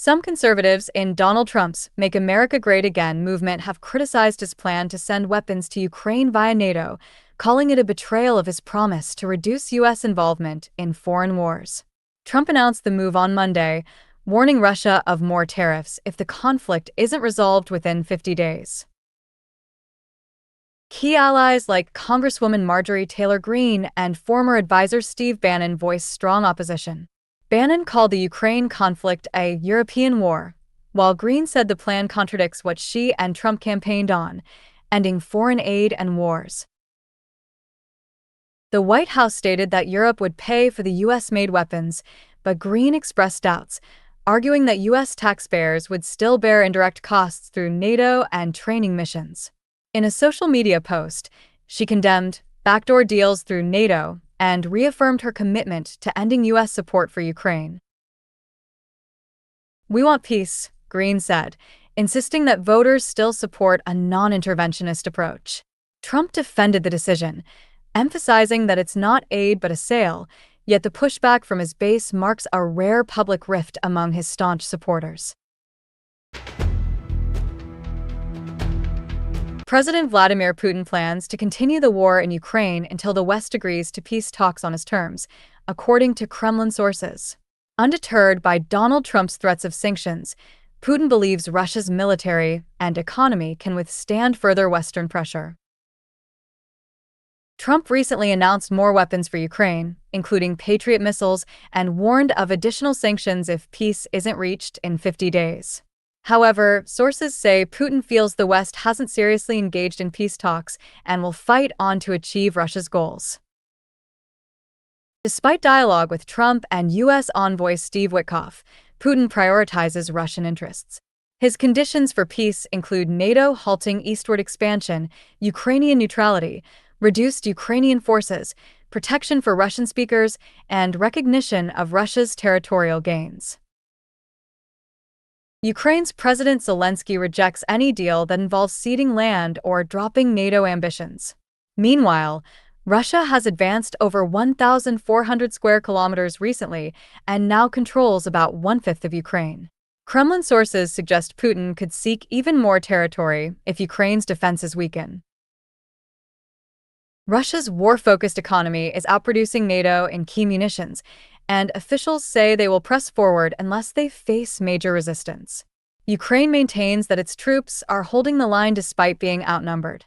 Some conservatives in Donald Trump's Make America Great Again movement have criticized his plan to send weapons to Ukraine via NATO, calling it a betrayal of his promise to reduce U.S. involvement in foreign wars. Trump announced the move on Monday, warning Russia of more tariffs if the conflict isn't resolved within 50 days. Key allies like Congresswoman Marjorie Taylor Greene and former advisor Steve Bannon voiced strong opposition. Bannon called the Ukraine conflict a European war, while Greene said the plan contradicts what she and Trump campaigned on, ending foreign aid and wars. The White House stated that Europe would pay for the U.S.-made weapons, but Greene expressed doubts, arguing that U.S. taxpayers would still bear indirect costs through NATO and training missions. In a social media post, she condemned backdoor deals through NATO and reaffirmed her commitment to ending U.S. support for Ukraine. "We want peace," Greene said, insisting that voters still support a non-interventionist approach. Trump defended the decision, emphasizing that it's not aid but a sale, yet the pushback from his base marks a rare public rift among his staunch supporters. President Vladimir Putin plans to continue the war in Ukraine until the West agrees to peace talks on his terms, according to Kremlin sources. Undeterred by Donald Trump's threats of sanctions, Putin believes Russia's military and economy can withstand further Western pressure. Trump recently announced more weapons for Ukraine, including Patriot missiles, and warned of additional sanctions if peace isn't reached in 50 days. However, sources say Putin feels the West hasn't seriously engaged in peace talks and will fight on to achieve Russia's goals. Despite dialogue with Trump and U.S. envoy Steve Witkoff, Putin prioritizes Russian interests. His conditions for peace include NATO halting eastward expansion, Ukrainian neutrality, reduced Ukrainian forces, protection for Russian speakers, and recognition of Russia's territorial gains. Ukraine's President Zelensky rejects any deal that involves ceding land or dropping NATO ambitions. Meanwhile, Russia has advanced over 1,400 square kilometers recently and now controls about one-fifth of Ukraine. Kremlin sources suggest Putin could seek even more territory if Ukraine's defenses weaken. Russia's war-focused economy is outproducing NATO in key munitions, and officials say they will press forward unless they face major resistance. Ukraine maintains that its troops are holding the line despite being outnumbered.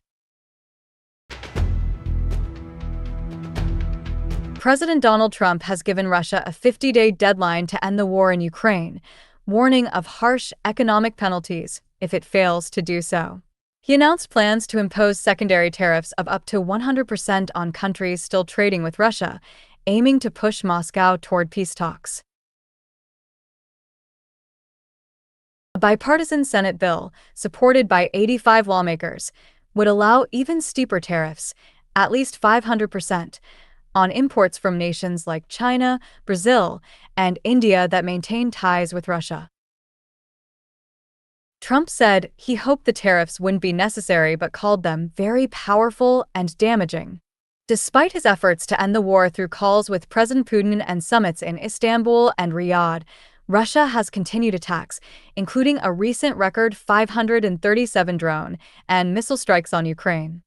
President Donald Trump has given Russia a 50-day deadline to end the war in Ukraine, warning of harsh economic penalties if it fails to do so. He announced plans to impose secondary tariffs of up to 100% on countries still trading with Russia, aiming to push Moscow toward peace talks. A bipartisan Senate bill, supported by 85 lawmakers, would allow even steeper tariffs, at least 500%, on imports from nations like China, Brazil, and India that maintain ties with Russia. Trump said he hoped the tariffs wouldn't be necessary but called them very powerful and damaging. Despite his efforts to end the war through calls with President Putin and summits in Istanbul and Riyadh, Russia has continued attacks, including a recent record 537 drone and missile strikes on Ukraine.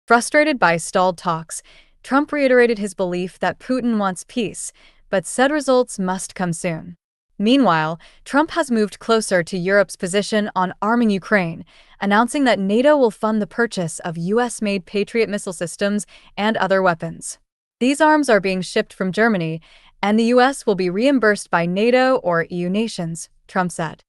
Frustrated by stalled talks, Trump reiterated his belief that Putin wants peace, but said results must come soon. Meanwhile, Trump has moved closer to Europe's position on arming Ukraine, announcing that NATO will fund the purchase of U.S.-made Patriot missile systems and other weapons. These arms are being shipped from Germany, and the U.S. will be reimbursed by NATO or EU nations, Trump said.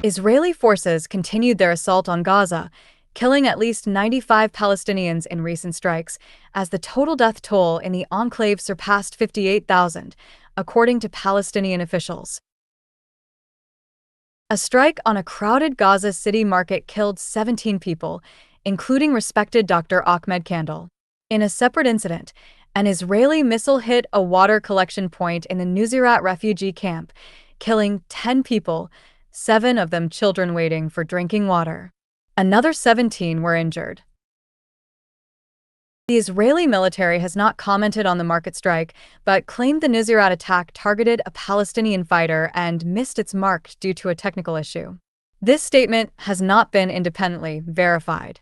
Israeli forces continued their assault on Gaza, killing at least 95 Palestinians in recent strikes, as the total death toll in the enclave surpassed 58,000, according to Palestinian officials. A strike on a crowded Gaza City market killed 17 people, including respected Dr. Ahmed Kandil. In a separate incident, an Israeli missile hit a water collection point in the Nuseirat refugee camp, killing 10 people, 7 of them children waiting for drinking water. Another 17 were injured. The Israeli military has not commented on the market strike, but claimed the Nuseirat attack targeted a Palestinian fighter and missed its mark due to a technical issue. This statement has not been independently verified.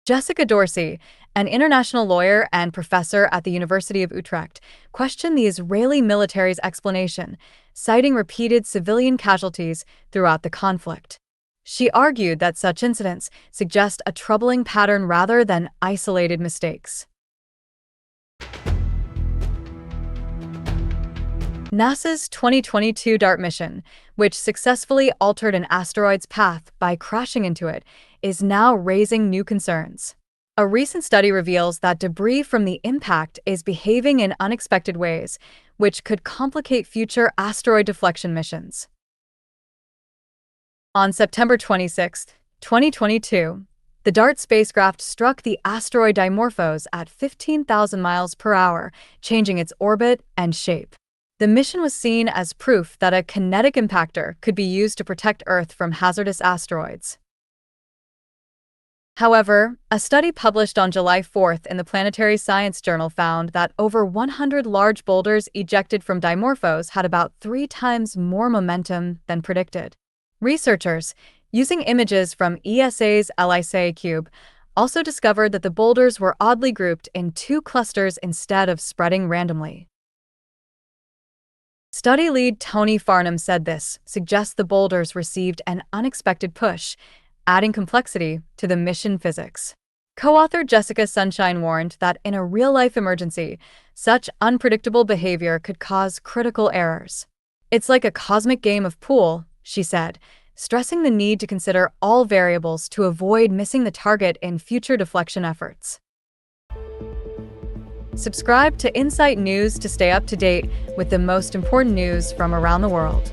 Jessica Dorsey, an international lawyer and professor at the University of Utrecht, questioned the Israeli military's explanation, citing repeated civilian casualties throughout the conflict. She argued that such incidents suggest a troubling pattern rather than isolated mistakes. NASA's 2022 DART mission, which successfully altered an asteroid's path by crashing into it, is now raising new concerns. A recent study reveals that debris from the impact is behaving in unexpected ways, which could complicate future asteroid deflection missions. On September 26, 2022, the DART spacecraft struck the asteroid Dimorphos at 15,000 miles per hour, changing its orbit and shape. The mission was seen as proof that a kinetic impactor could be used to protect Earth from hazardous asteroids. However, a study published on July 4th in the Planetary Science Journal found that over 100 large boulders ejected from Dimorphos had about 3 times more momentum than predicted. Researchers, using images from ESA's LICA cube, also discovered that the boulders were oddly grouped in 2 clusters instead of spreading randomly. Study lead Tony Farnham said this suggests the boulders received an unexpected push, adding complexity to the mission physics. Co-author Jessica Sunshine warned that in a real-life emergency, such unpredictable behavior could cause critical errors. It's like a cosmic game of pool, she said, stressing the need to consider all variables to avoid missing the target in future deflection efforts. Subscribe to Insight News to stay up to date with the most important news from around the world.